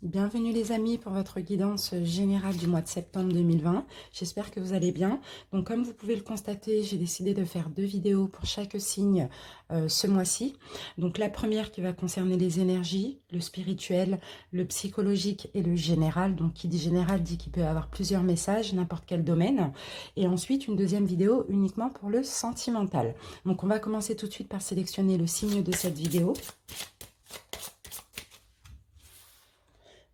Bienvenue les amis pour votre guidance générale du mois de septembre 2020. J'espère que vous allez bien. Donc comme vous pouvez le constater, j'ai décidé de faire 2 vidéos pour chaque signe ce mois-ci. Donc la première qui va concerner les énergies, le spirituel, le psychologique et le général. Donc qui dit général dit qu'il peut y avoir plusieurs messages, n'importe quel domaine. Et ensuite une deuxième vidéo uniquement pour le sentimental. Donc on va commencer tout de suite par sélectionner le signe de cette vidéo.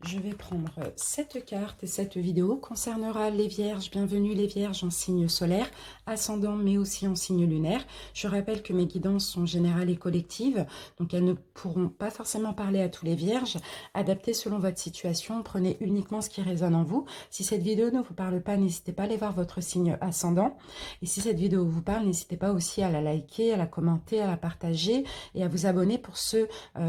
Je vais prendre cette carte et cette vidéo concernera les vierges. Bienvenue les vierges en signe solaire, ascendant mais aussi en signe lunaire. Je rappelle que mes guidances sont générales et collectives, donc elles ne pourront pas forcément parler à tous les vierges. Adaptez selon votre situation, prenez uniquement ce qui résonne en vous. Si cette vidéo ne vous parle pas, n'hésitez pas à aller voir votre signe ascendant. Et si cette vidéo vous parle, n'hésitez pas aussi à la liker, à la commenter, à la partager et à vous abonner pour ceux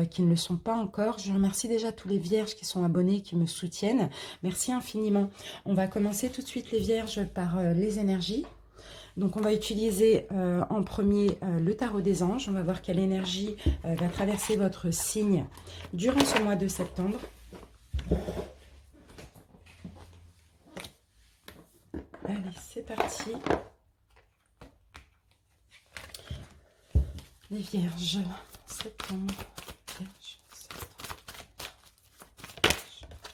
qui ne le sont pas encore. Je remercie déjà tous les vierges qui sont abonnés, qui me soutiennent. Merci infiniment. On va commencer tout de suite les vierges par les énergies. Donc on va utiliser en premier le tarot des anges. On va voir quelle énergie va traverser votre signe durant ce mois de septembre. Allez, c'est parti. Les vierges, septembre.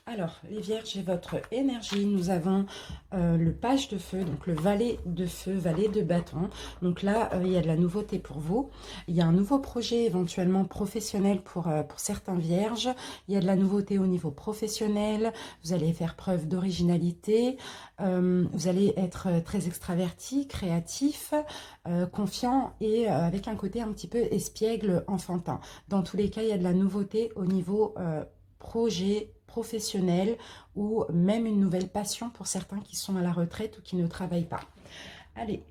Alors, les vierges et votre énergie, nous avons le page de feu, donc le valet de feu, valet de bâton. Donc là, il y a de la nouveauté pour vous. Il y a un nouveau projet éventuellement professionnel pour certains vierges. Il y a de la nouveauté au niveau professionnel. Vous allez faire preuve d'originalité. Vous allez être très extraverti, créatif, confiant et avec un côté un petit peu espiègle, enfantin. Dans tous les cas, il y a de la nouveauté au niveau projet professionnel ou même une nouvelle passion pour certains qui sont à la retraite ou qui ne travaillent pas. Allez,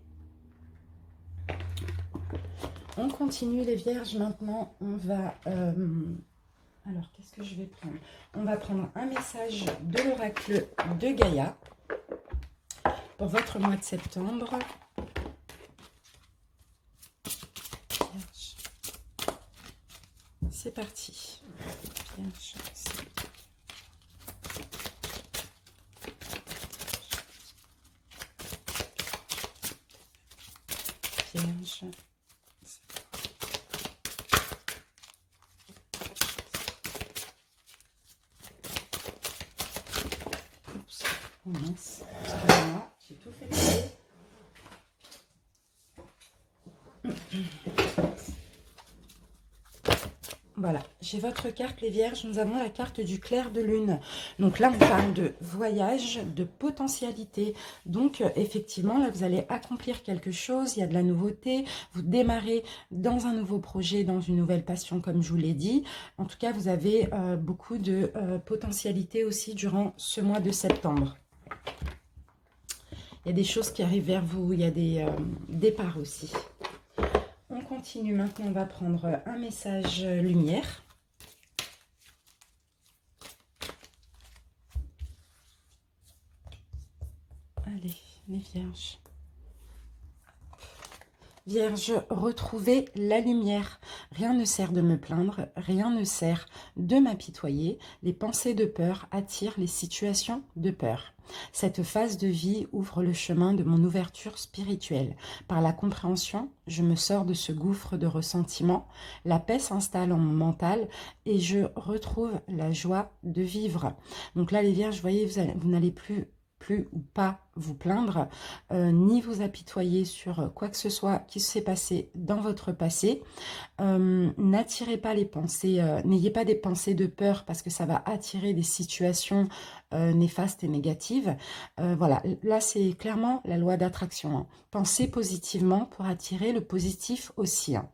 on continue les vierges. Maintenant, on va... alors, qu'est-ce que je vais prendre? On va prendre un message de l'oracle de Gaïa pour votre mois de septembre. C'est parti. Vierge, Vierge. Oups, oh mince, excusez-moi, j'ai tout fait tomber. Voilà, j'ai votre carte les vierges, nous avons la carte du clair de lune. Donc là, on parle de voyage, de potentialité. Donc effectivement, là, vous allez accomplir quelque chose, il y a de la nouveauté, vous démarrez dans un nouveau projet, dans une nouvelle passion, comme je vous l'ai dit. En tout cas, vous avez beaucoup de potentialité aussi durant ce mois de septembre. Il y a des choses qui arrivent vers vous, il y a des départs aussi. On continue maintenant, on va prendre un message lumière. Allez, les vierges. Vierge, retrouvez la lumière. Rien ne sert de me plaindre, rien ne sert de m'apitoyer. Les pensées de peur attirent les situations de peur. Cette phase de vie ouvre le chemin de mon ouverture spirituelle. Par la compréhension, je me sors de ce gouffre de ressentiment. La paix s'installe en mon mental et je retrouve la joie de vivre. Donc là, les vierges, vous voyez, vous n'allez plus ou pas vous plaindre, ni vous apitoyer sur quoi que ce soit qui s'est passé dans votre passé. N'attirez pas les pensées, n'ayez pas des pensées de peur parce que ça va attirer des situations néfastes et négatives. Voilà, là c'est clairement la loi d'attraction. Hein. Pensez positivement pour attirer le positif aussi. Hein.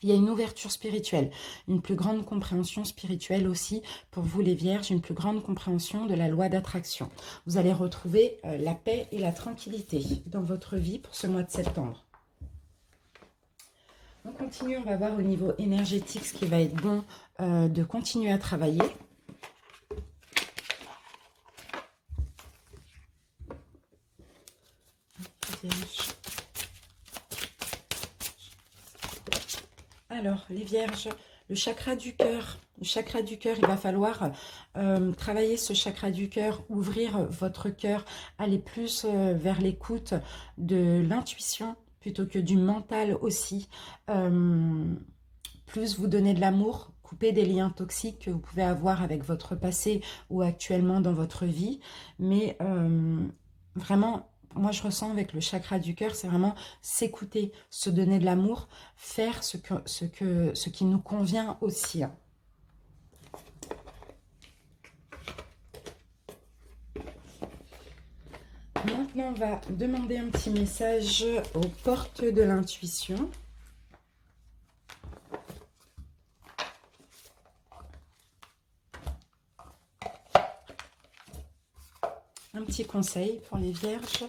Il y a une ouverture spirituelle, une plus grande compréhension spirituelle aussi pour vous les vierges, une plus grande compréhension de la loi d'attraction. Vous allez retrouver la paix et la tranquillité dans votre vie pour ce mois de septembre. On continue, on va voir au niveau énergétique ce qui va être bon de continuer à travailler. Alors, les vierges, Le chakra du cœur. Le chakra du cœur, il va falloir travailler ce chakra du cœur, ouvrir votre cœur, aller plus vers l'écoute de l'intuition plutôt que du mental aussi. Plus vous donner de l'amour, couper des liens toxiques que vous pouvez avoir avec votre passé ou actuellement dans votre vie. Mais vraiment, moi je ressens avec le chakra du cœur, c'est vraiment s'écouter, se donner de l'amour, faire ce qui nous convient aussi. Maintenant, on va demander un petit message aux portes de l'intuition. Un petit conseil pour les vierges,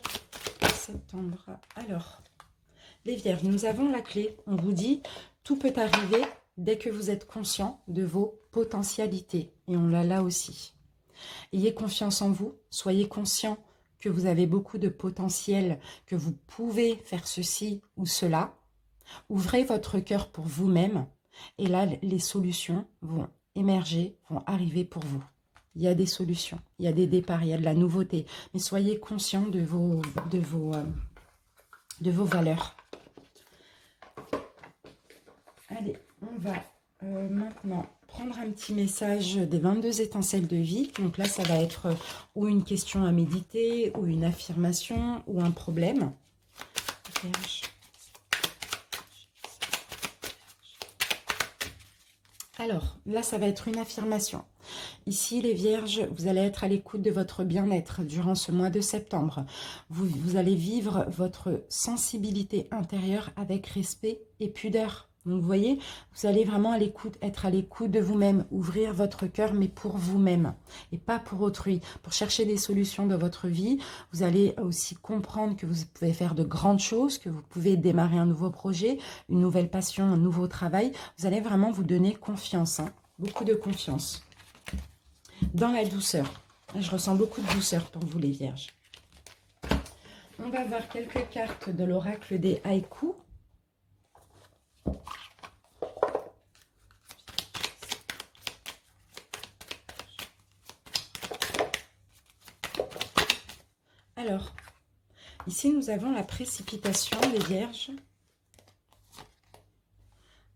septembre. Alors, les vierges, nous avons la clé. On vous dit, tout peut arriver dès que vous êtes conscient de vos potentialités. Et on l'a là aussi. Ayez confiance en vous, soyez conscient que vous avez beaucoup de potentiel, que vous pouvez faire ceci ou cela. Ouvrez votre cœur pour vous-même et là, les solutions vont émerger, vont arriver pour vous. Il y a des solutions, il y a des départs, il y a de la nouveauté. Mais soyez conscients de vos valeurs. Allez, on va maintenant prendre un petit message des 22 étincelles de vie. Donc là, ça va être ou une question à méditer, ou une affirmation, ou un problème. Alors, là, ça va être une affirmation. Ici, les vierges, vous allez être à l'écoute de votre bien-être durant ce mois de septembre. Vous allez vivre votre sensibilité intérieure avec respect et pudeur. Donc, vous voyez, vous allez vraiment être à l'écoute de vous-même, ouvrir votre cœur, mais pour vous-même et pas pour autrui. Pour chercher des solutions dans votre vie, vous allez aussi comprendre que vous pouvez faire de grandes choses, que vous pouvez démarrer un nouveau projet, une nouvelle passion, un nouveau travail. Vous allez vraiment vous donner confiance, hein, beaucoup de confiance. Dans la douceur. Je ressens beaucoup de douceur pour vous, les vierges. On va voir quelques cartes de l'oracle des haïkus. Alors, ici nous avons la précipitation, les vierges.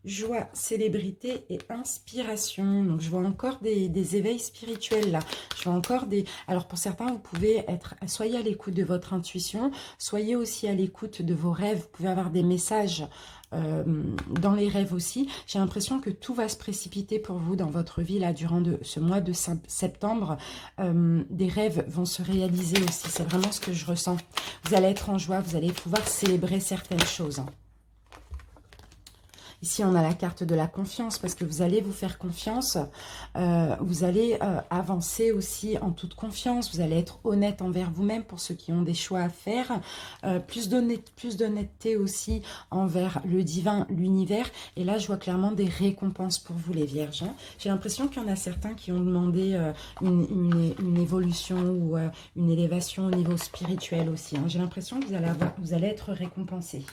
Joie, célébrité et inspiration. Donc, je vois encore des éveils spirituels là. Je vois encore des... Alors, pour certains, vous pouvez être... Soyez à l'écoute de votre intuition. Soyez aussi à l'écoute de vos rêves. Vous pouvez avoir des messages dans les rêves aussi. J'ai l'impression que tout va se précipiter pour vous dans votre vie là durant ce mois de septembre. Des rêves vont se réaliser aussi. C'est vraiment ce que je ressens. Vous allez être en joie. Vous allez pouvoir célébrer certaines choses. Ici, on a la carte de la confiance parce que vous allez vous faire confiance. Vous allez avancer aussi en toute confiance. Vous allez être honnête envers vous-même pour ceux qui ont des choix à faire. Plus d'honnêteté aussi envers le divin, l'univers. Et là, je vois clairement des récompenses pour vous, les vierges. Hein. J'ai l'impression qu'il y en a certains qui ont demandé une évolution ou une élévation au niveau spirituel aussi. Hein. J'ai l'impression que vous allez être récompensés.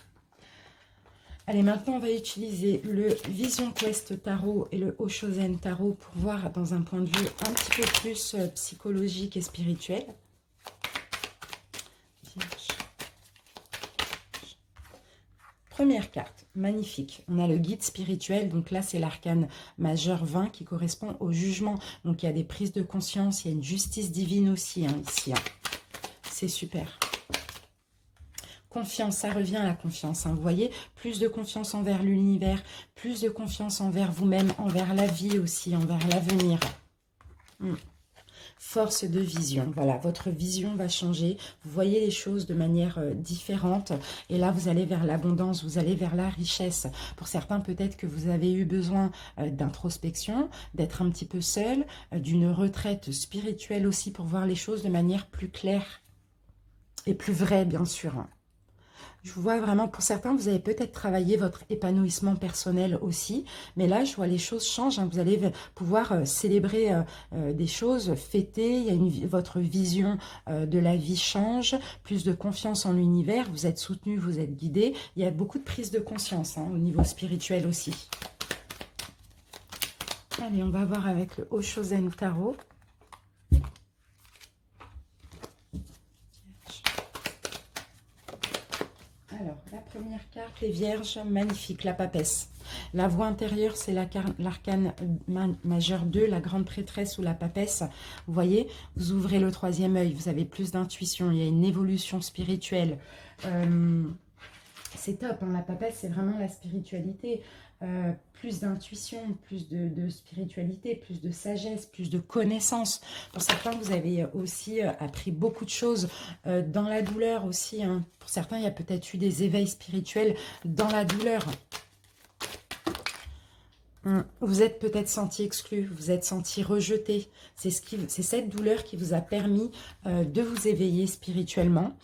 Allez, maintenant, on va utiliser le Vision Quest Tarot et le Oshozen Tarot pour voir dans un point de vue un petit peu plus psychologique et spirituel. Première carte, magnifique. On a le guide spirituel, donc là, c'est l'arcane majeur 20 qui correspond au jugement. Donc, il y a des prises de conscience, il y a une justice divine aussi, hein, ici. Hein. C'est super. Confiance, ça revient à la confiance, hein, vous voyez, plus de confiance envers l'univers, plus de confiance envers vous-même, envers la vie aussi, envers l'avenir. Force de vision, voilà, votre vision va changer, vous voyez les choses de manière différente, et là vous allez vers l'abondance, vous allez vers la richesse. Pour certains, peut-être que vous avez eu besoin d'introspection, d'être un petit peu seul, d'une retraite spirituelle aussi pour voir les choses de manière plus claire et plus vraie, bien sûr. Je vous vois vraiment, pour certains, vous avez peut-être travaillé votre épanouissement personnel aussi. Mais là, je vois les choses changent. Hein. Vous allez pouvoir célébrer des choses, fêter. Il y a votre vision de la vie change. Plus de confiance en l'univers. Vous êtes soutenu, vous êtes guidé. Il y a beaucoup de prise de conscience hein, au niveau spirituel aussi. Allez, on va voir avec le Oshozen Tarot. Alors, la première carte, les Vierges, magnifique, la papesse. La voix intérieure, c'est l'arcane majeur 2, la grande prêtresse ou la papesse. Vous voyez, vous ouvrez le troisième œil, vous avez plus d'intuition, il y a une évolution spirituelle. C'est top, hein, la papesse, c'est vraiment la spiritualité. Plus d'intuition, plus de spiritualité, plus de sagesse, plus de connaissances. Pour certains, vous avez aussi appris beaucoup de choses dans la douleur aussi. Hein. Pour certains, il y a peut-être eu des éveils spirituels dans la douleur. Vous êtes peut-être senti exclu, vous êtes senti rejeté. C'est cette douleur qui vous a permis de vous éveiller spirituellement.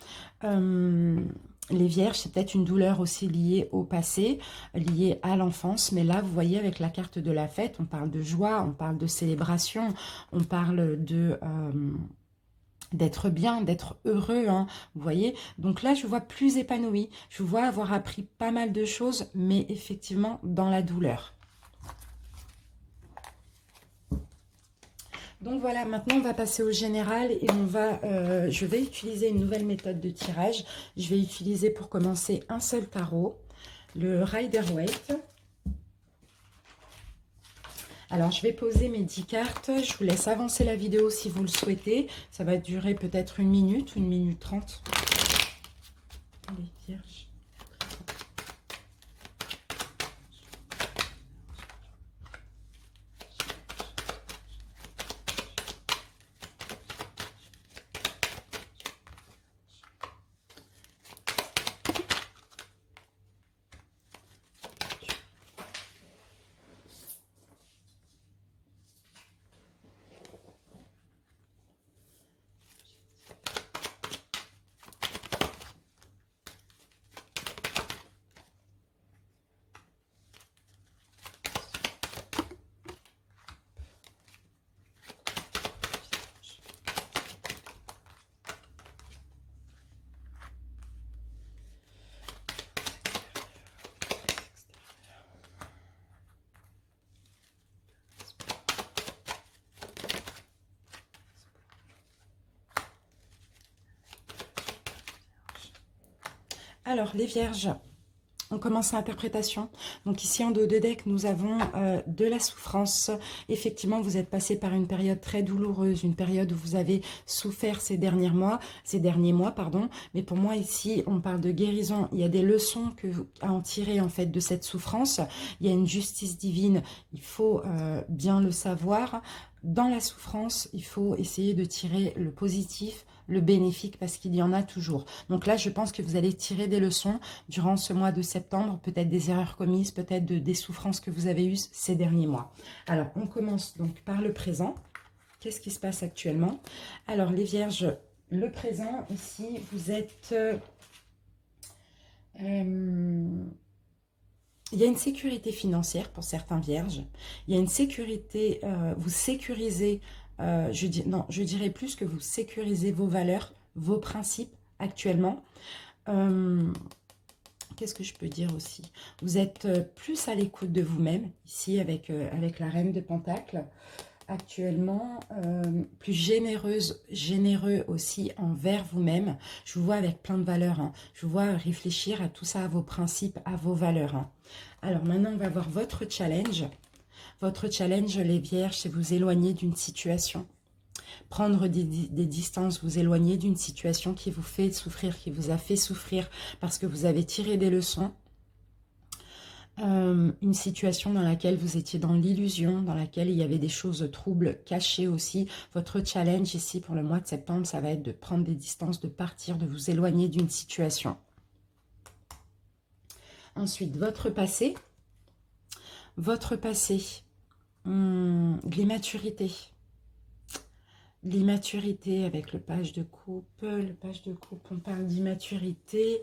Les Vierges, c'est peut-être une douleur aussi liée au passé, liée à l'enfance. Mais là, vous voyez, avec la carte de la fête, on parle de joie, on parle de célébration, on parle de... d'être bien, d'être heureux, hein, vous voyez. Donc là, je vous vois plus épanoui. Je vous vois avoir appris pas mal de choses, mais effectivement, dans la douleur. Donc voilà, maintenant on va passer au général et je vais utiliser une nouvelle méthode de tirage. Je vais utiliser pour commencer un seul tarot, le Rider-Waite. Alors je vais poser mes 10 cartes, je vous laisse avancer la vidéo si vous le souhaitez. Ça va durer peut-être 1 minute ou 1 minute 30. Allez, Vierge. Alors, les Vierges, on commence l'interprétation. Donc ici, en dos de deck, nous avons de la souffrance. Effectivement, vous êtes passé par une période très douloureuse, une période où vous avez souffert ces derniers mois, pardon. Mais pour moi, ici, on parle de guérison. Il y a des leçons à en tirer, en fait, de cette souffrance. Il y a une justice divine. Il faut bien le savoir. Dans la souffrance, il faut essayer de tirer le positif, le bénéfique, parce qu'il y en a toujours. Donc là, je pense que vous allez tirer des leçons durant ce mois de septembre, peut-être des erreurs commises, peut-être des souffrances que vous avez eues ces derniers mois. Alors, on commence donc par le présent. Qu'est-ce qui se passe actuellement? Alors, les Vierges, le présent, ici, vous êtes... il y a une sécurité financière pour certains Vierges. Il y a une sécurité, vous sécurisez, je dirais plus que vous sécurisez vos valeurs, vos principes actuellement. Qu'est-ce que je peux dire aussi? Vous êtes plus à l'écoute de vous-même, ici avec la Reine de Pentacles. Actuellement, plus généreux aussi envers vous-même. Je vous vois avec plein de valeurs. Hein. Je vous vois réfléchir à tout ça, à vos principes, à vos valeurs. Hein. Alors maintenant, on va voir votre challenge. Votre challenge, les Vierges, c'est vous éloigner d'une situation. Prendre des distances, vous éloigner d'une situation qui vous fait souffrir, qui vous a fait souffrir parce que vous avez tiré des leçons. Une situation dans laquelle vous étiez dans l'illusion, dans laquelle il y avait des choses troubles cachées aussi. Votre challenge ici pour le mois de septembre, ça va être de prendre des distances, de partir, de vous éloigner d'une situation. Ensuite, votre passé. Votre passé, de l'immaturité. L'immaturité avec le page de coupe. Le page de coupe, on parle d'immaturité.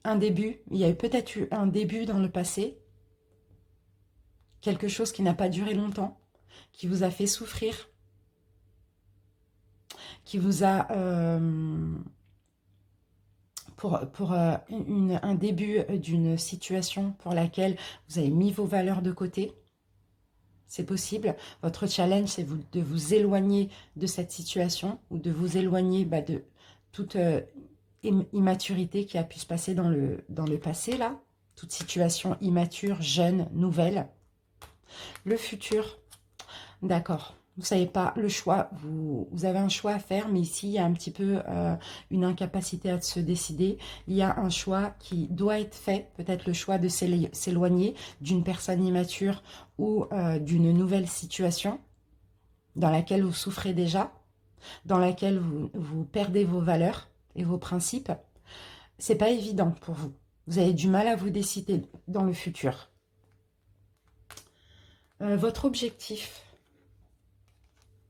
Un début, il y a peut-être eu un début dans le passé, quelque chose qui n'a pas duré longtemps, qui vous a fait souffrir. qui vous a, un début d'une situation pour laquelle vous avez mis vos valeurs de côté. C'est possible. Votre challenge, c'est de vous éloigner de cette situation ou de vous éloigner de toute immaturité qui a pu se passer dans le passé, là. Toute situation immature, jeune, nouvelle. Le futur, d'accord. Vous ne savez pas le choix, vous avez un choix à faire, mais ici, il y a un petit peu une incapacité à se décider. Il y a un choix qui doit être fait, peut-être le choix de s'éloigner d'une personne immature ou d'une nouvelle situation dans laquelle vous souffrez déjà, dans laquelle vous perdez vos valeurs et vos principes. C'est pas évident pour vous. Vous avez du mal à vous décider dans le futur. Votre objectif,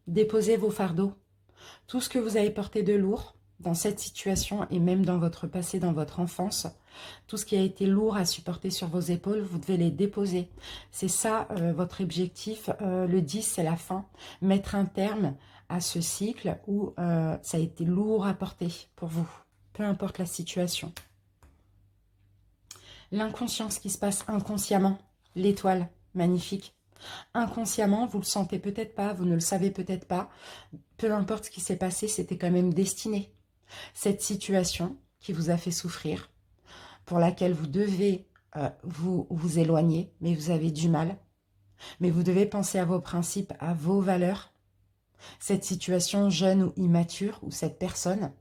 déposez vos fardeaux. Tout ce que vous avez porté de lourd dans cette situation et même dans votre passé, dans votre enfance, tout ce qui a été lourd à supporter sur vos épaules, vous devez les déposer. C'est ça votre objectif. Le 10, c'est la fin. Mettre un terme à ce cycle où ça a été lourd à porter pour vous, peu importe la situation. L'inconscience qui se passe inconsciemment, l'étoile, magnifique. Inconsciemment, vous ne le sentez peut-être pas, vous ne le savez peut-être pas. Peu importe ce qui s'est passé, c'était quand même destiné. Cette situation qui vous a fait souffrir, pour laquelle vous devez vous éloigner, mais vous avez du mal. Mais vous devez penser à vos principes, à vos valeurs. Cette situation jeune ou immature, ou cette personne,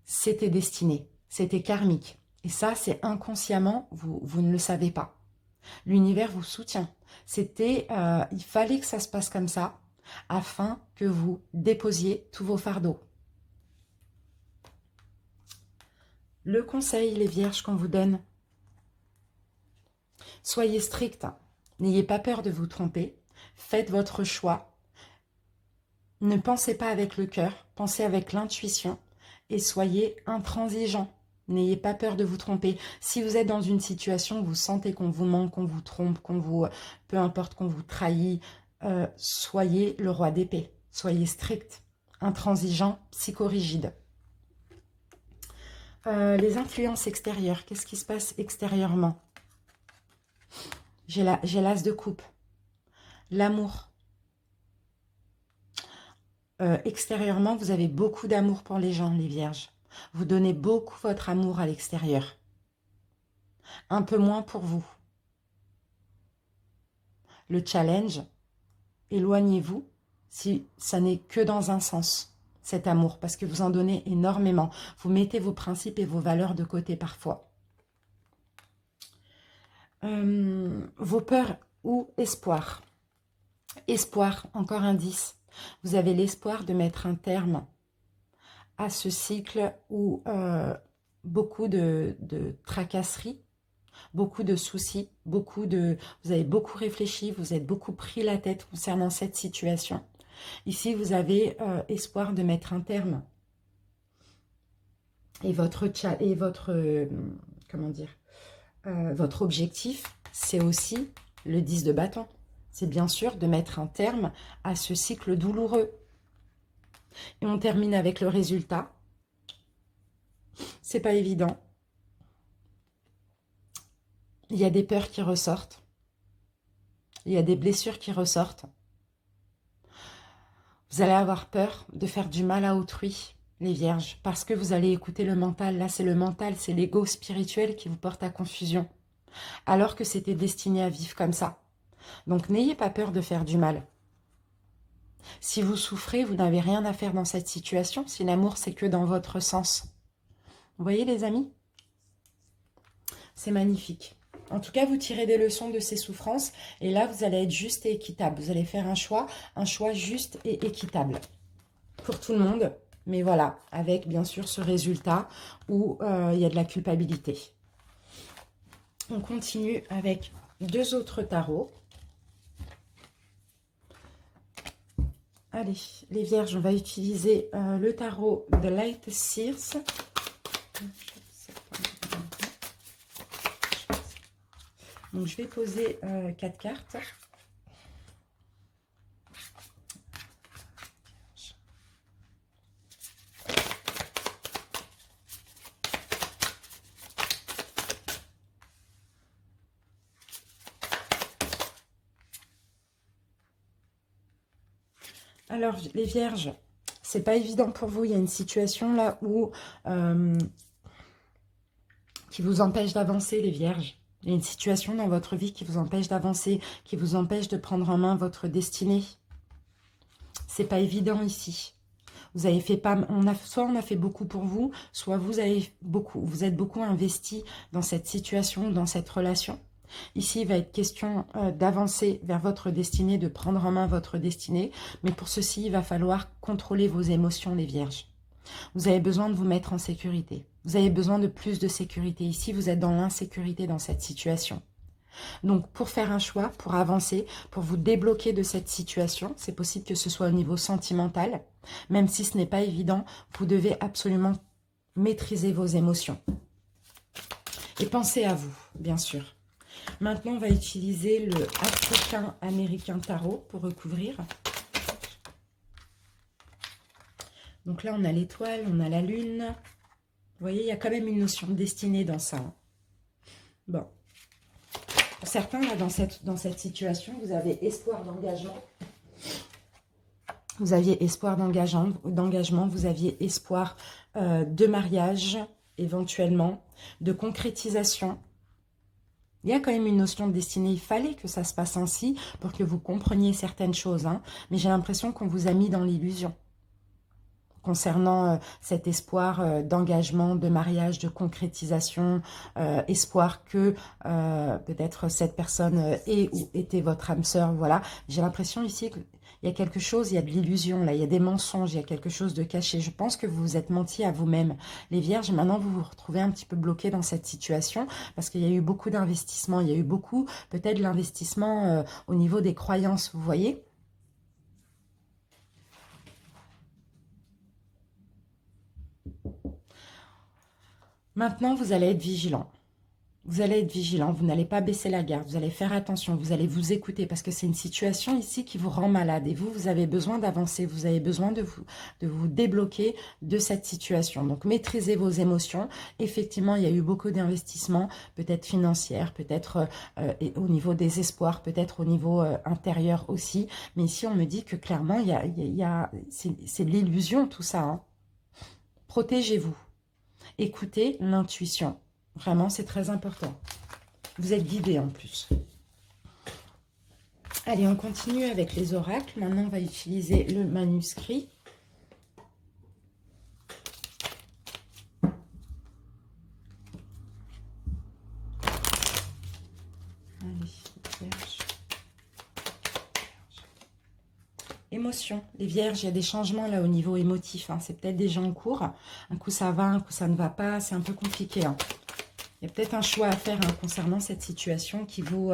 c'était destiné, c'était karmique. Et ça, c'est inconsciemment, vous ne le savez pas. L'univers vous soutient. Il fallait que ça se passe comme ça, afin que vous déposiez tous vos fardeaux. Le conseil, les vierges, qu'on vous donne, soyez stricts, n'ayez pas peur de vous tromper, faites votre choix, ne pensez pas avec le cœur, pensez avec l'intuition et soyez intransigeants. N'ayez pas peur de vous tromper. Si vous êtes dans une situation où vous sentez qu'on vous manque, qu'on vous trompe, peu importe, qu'on vous trahit, soyez le roi d'épée. Soyez strict, intransigeant, psychorigide. Les influences extérieures, qu'est-ce qui se passe extérieurement? J'ai l'as de coupe. L'amour. Extérieurement, vous avez beaucoup d'amour pour les gens, les vierges. Vous donnez beaucoup votre amour à l'extérieur. Un peu moins pour vous. Le challenge, éloignez-vous si ça n'est que dans un sens, cet amour, parce que vous en donnez énormément. Vous mettez vos principes et vos valeurs de côté parfois. Vos peurs ou espoirs. Espoir, encore un 10. Vous avez l'espoir de mettre un terme à ce cycle où beaucoup de tracasseries, beaucoup de soucis, vous avez beaucoup réfléchi, vous êtes beaucoup pris la tête concernant cette situation. Ici, vous avez espoir de mettre un terme. Et votre objectif, c'est aussi le 10 de bâton. C'est bien sûr de mettre un terme à ce cycle douloureux. Et on termine avec le résultat. C'est pas évident. Il y a des peurs qui ressortent. Il y a des blessures qui ressortent. Vous allez avoir peur de faire du mal à autrui, les vierges, parce que vous allez écouter le mental. Là, c'est le mental, c'est l'ego spirituel qui vous porte à confusion. Alors que c'était destiné à vivre comme ça. Donc, n'ayez pas peur de faire du mal. Si vous souffrez, vous n'avez rien à faire dans cette situation. Si l'amour, c'est que dans votre sens. Vous voyez, les amis? C'est magnifique. En tout cas, vous tirez des leçons de ces souffrances. Et là, vous allez être juste et équitable. Vous allez faire un choix juste et équitable. Pour tout le monde. Mais voilà, avec bien sûr ce résultat où il y a de la culpabilité. On continue avec 2 autres tarots. Allez, les vierges, on va utiliser le tarot de Light Seers. Donc, je vais poser 4 cartes. Alors, les vierges, c'est pas évident pour vous. Il y a une situation là où qui vous empêche d'avancer, les vierges. Il y a une situation dans votre vie qui vous empêche d'avancer, qui vous empêche de prendre en main votre destinée. C'est pas évident ici. Vous avez fait pas, soit on a fait beaucoup pour vous, soit vous êtes beaucoup investi dans cette situation, dans cette relation. Ici, il va être question d'avancer vers votre destinée, de prendre en main votre destinée. Mais pour ceci, il va falloir contrôler vos émotions, les vierges. Vous avez besoin de vous mettre en sécurité. Vous avez besoin de plus de sécurité. Ici, vous êtes dans l'insécurité dans cette situation. Donc, pour faire un choix, pour avancer, pour vous débloquer de cette situation, c'est possible que ce soit au niveau sentimental, même si ce n'est pas évident, vous devez absolument maîtriser vos émotions. Et pensez à vous, bien sûr. Maintenant, on va utiliser le Africain-Américain Tarot pour recouvrir. Donc là, on a l'étoile, on a la lune. Vous voyez, il y a quand même une notion de destinée dans ça. Bon. Pour certains, là, dans cette situation, vous avez espoir d'engagement. Vous aviez espoir d'engagement, vous aviez espoir de mariage, éventuellement, de concrétisation. Il y a quand même une notion de destinée. Il fallait que ça se passe ainsi pour que vous compreniez certaines choses. Hein. Mais j'ai l'impression qu'on vous a mis dans l'illusion. Concernant cet espoir d'engagement, de mariage, de concrétisation, espoir que peut-être cette personne est ou était votre âme sœur, voilà. J'ai l'impression ici qu'il y a quelque chose, il y a de l'illusion, là, il y a des mensonges, il y a quelque chose de caché. Je pense que vous vous êtes menti à vous-même. Les vierges, maintenant, vous vous retrouvez un petit peu bloqués dans cette situation parce qu'il y a eu beaucoup d'investissements, il y a eu beaucoup, peut-être, l'investissement au niveau des croyances, vous voyez. Maintenant, vous allez être vigilant. Vous allez être vigilant, vous n'allez pas baisser la garde, vous allez faire attention, vous allez vous écouter parce que c'est une situation ici qui vous rend malade et vous avez besoin d'avancer, vous avez besoin de vous débloquer de cette situation. Donc, maîtrisez vos émotions. Effectivement, il y a eu beaucoup d'investissements, peut-être financiers, peut-être au niveau des espoirs, peut-être au niveau intérieur aussi. Mais ici, on me dit que clairement, c'est de l'illusion tout ça. Hein. Protégez-vous. Écoutez l'intuition. Vraiment, c'est très important. Vous êtes guidé en plus. Allez, on continue avec les oracles. Maintenant, on va utiliser le manuscrit. Allez, vierge. Émotion. Les vierges, il y a des changements là au niveau émotif. Hein. C'est peut-être déjà en cours. Un coup, ça va, un coup, ça ne va pas. C'est un peu compliqué. Hein. Il y a peut-être un choix à faire hein, concernant cette situation qui vous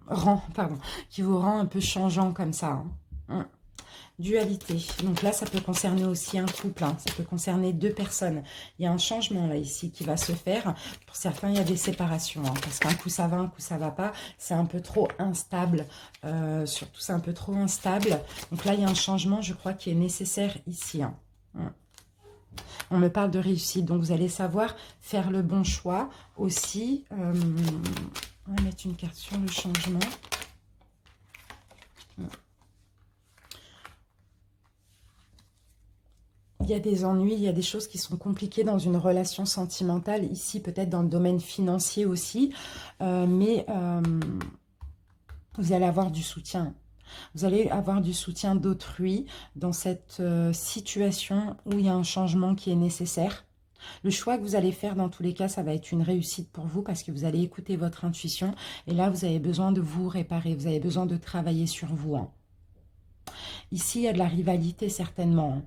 rend un peu changeant comme ça. Hein. Dualité. Donc là, ça peut concerner aussi un couple. Hein. Ça peut concerner deux personnes. Il y a un changement là ici qui va se faire. Pour certains, il y a des séparations. Hein, parce qu'un coup, ça va, un coup, ça va pas. C'est un peu trop instable. Surtout, c'est un peu trop instable. Donc là, il y a un changement, je crois, qui est nécessaire ici. Hein. On me parle de réussite. Donc, vous allez savoir faire le bon choix aussi. On va mettre une carte sur le changement. Il y a des ennuis, il y a des choses qui sont compliquées dans une relation sentimentale. Ici, peut-être dans le domaine financier aussi. Mais vous allez avoir du soutien. Vous allez avoir du soutien d'autrui dans cette situation où il y a un changement qui est nécessaire. Le choix que vous allez faire, dans tous les cas, ça va être une réussite pour vous parce que vous allez écouter votre intuition. Et là, vous avez besoin de vous réparer. Vous avez besoin de travailler sur vous. Hein. Ici, il y a de la rivalité certainement. Hein.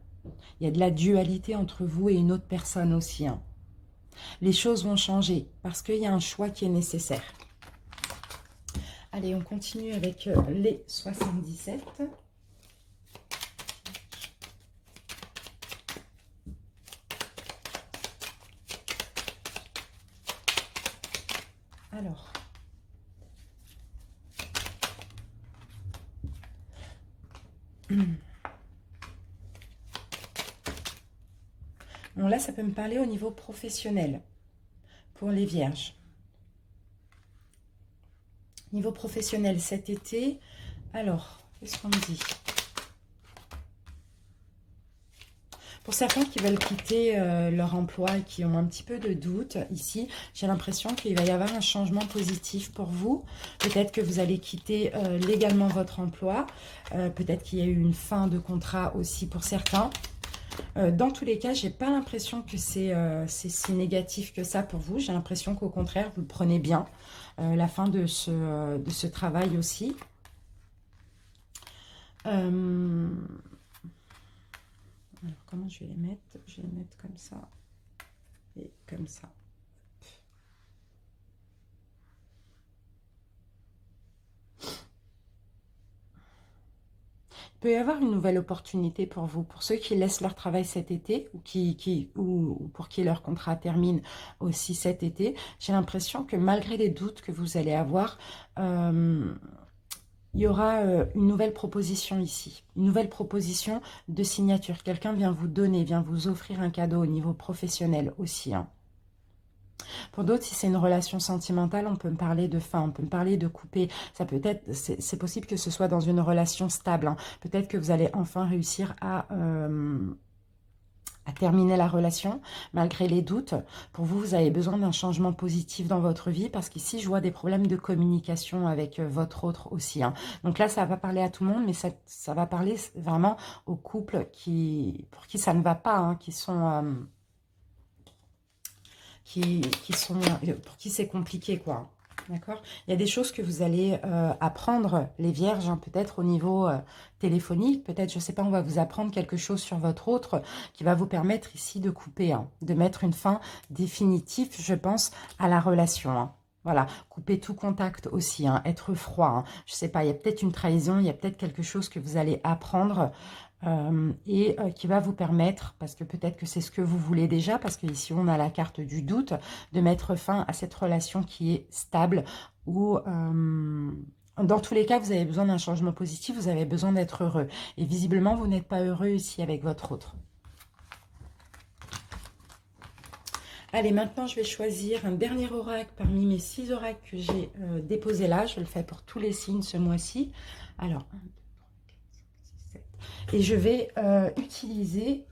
Il y a de la dualité entre vous et une autre personne aussi. Hein. Les choses vont changer parce qu'il y a un choix qui est nécessaire. Allez, on continue avec les 77. Alors. Bon, là, ça peut me parler au niveau professionnel pour les vierges. Niveau professionnel cet été, alors, qu'est-ce qu'on me dit? Pour certains qui veulent quitter leur emploi et qui ont un petit peu de doute, ici, j'ai l'impression qu'il va y avoir un changement positif pour vous. Peut-être que vous allez quitter légalement votre emploi. Peut-être qu'il y a eu une fin de contrat aussi pour certains. Dans tous les cas, j'ai pas l'impression que c'est si négatif que ça pour vous. J'ai l'impression qu'au contraire, vous le prenez bien. La fin de ce travail aussi. Alors, comment je vais les mettre? Je vais les mettre comme ça et comme ça. Il peut y avoir une nouvelle opportunité pour vous, pour ceux qui laissent leur travail cet été ou pour qui leur contrat termine aussi cet été. J'ai l'impression que malgré les doutes que vous allez avoir, il y aura une nouvelle proposition ici, une nouvelle proposition de signature. Quelqu'un vient vous donner, vient vous offrir un cadeau au niveau professionnel aussi, hein. Pour d'autres, si c'est une relation sentimentale, on peut me parler de fin, on peut me parler de couper. Ça peut être, c'est possible que ce soit dans une relation stable, hein. Peut-être que vous allez enfin réussir à terminer la relation, malgré les doutes. Pour vous, vous avez besoin d'un changement positif dans votre vie, parce qu'ici, je vois des problèmes de communication avec votre autre aussi, hein. Donc là, ça va parler à tout le monde, mais ça va parler vraiment aux couples pour qui ça ne va pas, hein, qui sont... pour qui c'est compliqué, quoi. D'accord? Il y a des choses que vous allez apprendre, les vierges, hein, peut-être au niveau téléphonique. Peut-être, je ne sais pas, on va vous apprendre quelque chose sur votre autre qui va vous permettre ici de couper, hein, de mettre une fin définitive, je pense, à la relation, hein. Voilà, couper tout contact aussi, hein, être froid, hein. Je ne sais pas, il y a peut-être une trahison, il y a peut-être quelque chose que vous allez apprendre qui va vous permettre, parce que peut-être que c'est ce que vous voulez déjà, parce qu'ici on a la carte du doute, de mettre fin à cette relation qui est stable, ou dans tous les cas vous avez besoin d'un changement positif, vous avez besoin d'être heureux, et visiblement vous n'êtes pas heureux ici avec votre autre. Allez, maintenant je vais choisir un dernier oracle parmi mes 6 oracles que j'ai déposés là. Je le fais pour tous les signes ce mois-ci. Alors, 1, 2, 3, 4, 5, 6, 7. Et je vais utiliser,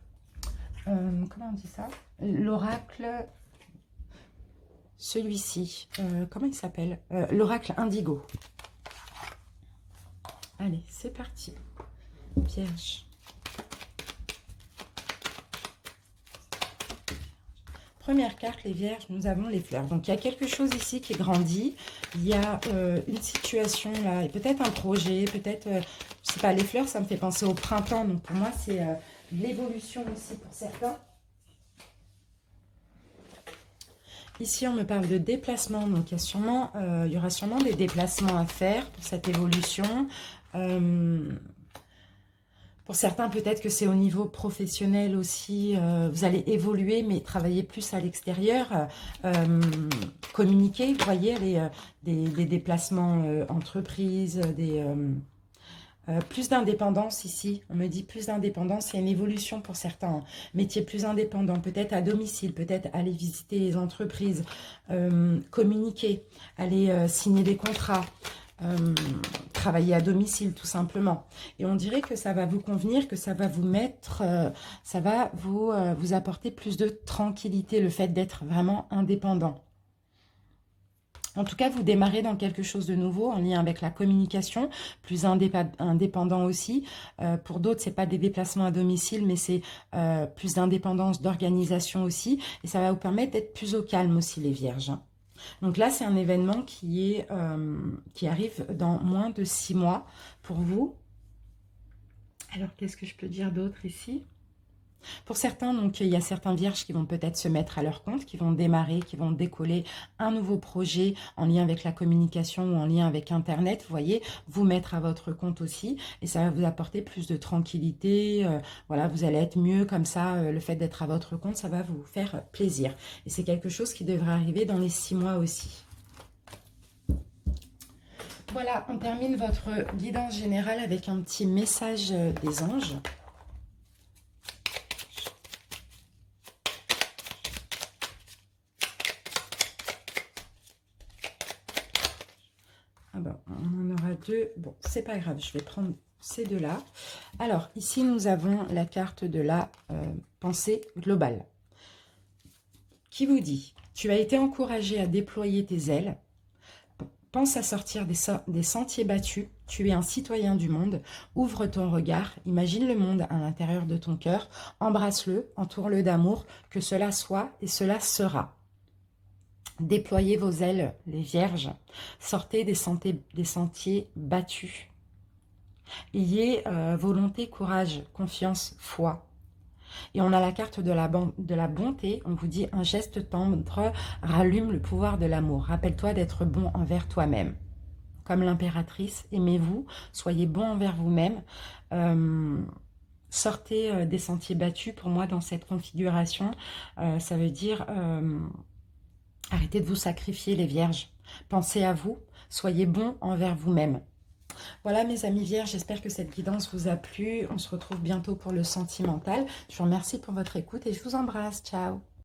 comment on dit ça? L'oracle, celui-ci. Comment il s'appelle? L'oracle Indigo. Allez, c'est parti. Vierge. Première carte, les vierges, nous avons les fleurs. Donc, il y a quelque chose ici qui grandit. Il y a une situation là, et peut-être un projet, peut-être, je sais pas, les fleurs, ça me fait penser au printemps. Donc, pour moi, c'est l'évolution aussi pour certains. Ici, on me parle de déplacement. Donc, il y aura sûrement des déplacements à faire pour cette évolution. Pour certains, peut-être que c'est au niveau professionnel aussi. Vous allez évoluer, mais travailler plus à l'extérieur. Communiquer, vous voyez, des déplacements entreprises, plus d'indépendance ici. On me dit plus d'indépendance. Il y a une évolution pour certains, hein. Métier plus indépendant, peut-être à domicile, peut-être aller visiter les entreprises, communiquer, aller signer des contrats. Travailler à domicile tout simplement, et on dirait que ça va vous convenir, que ça va vous mettre, ça va vous apporter plus de tranquillité, le fait d'être vraiment indépendant. En tout cas, vous démarrez dans quelque chose de nouveau en lien avec la communication, plus indépendant aussi. Pour d'autres, c'est pas des déplacements à domicile, mais c'est plus d'indépendance, d'organisation aussi, et ça va vous permettre d'être plus au calme aussi, les vierges. Donc là, c'est un événement qui arrive dans moins de 6 mois pour vous. Alors, qu'est-ce que je peux dire d'autre ici? Pour certains, donc, il y a certains vierges qui vont peut-être se mettre à leur compte, qui vont démarrer, qui vont décoller un nouveau projet en lien avec la communication ou en lien avec Internet, vous voyez, vous mettre à votre compte aussi, et ça va vous apporter plus de tranquillité, voilà, vous allez être mieux comme ça, le fait d'être à votre compte, ça va vous faire plaisir. Et c'est quelque chose qui devrait arriver dans les 6 mois aussi. Voilà, on termine votre guidance générale avec un petit message des anges. Ah ben, deux. Bon, c'est pas grave, je vais prendre ces deux-là. Alors, ici, nous avons la carte de la pensée globale qui vous dit: tu as été encouragé à déployer tes ailes. Pense à sortir des sentiers battus. Tu es un citoyen du monde. Ouvre ton regard. Imagine le monde à l'intérieur de ton cœur. Embrasse-le, entoure-le d'amour. Que cela soit et cela sera. Déployez vos ailes, les vierges. Sortez des sentiers battus. Ayez volonté, courage, confiance, foi. Et on a la carte de la bonté. On vous dit: un geste tendre rallume le pouvoir de l'amour. Rappelle-toi d'être bon envers toi-même. Comme l'impératrice, aimez-vous, soyez bon envers vous-même. Sortez des sentiers battus. Pour moi, dans cette configuration, ça veut dire arrêtez de vous sacrifier, les vierges. Pensez à vous, soyez bon envers vous-même. Voilà mes amis vierges, j'espère que cette guidance vous a plu. On se retrouve bientôt pour le sentimental. Je vous remercie pour votre écoute et je vous embrasse. Ciao!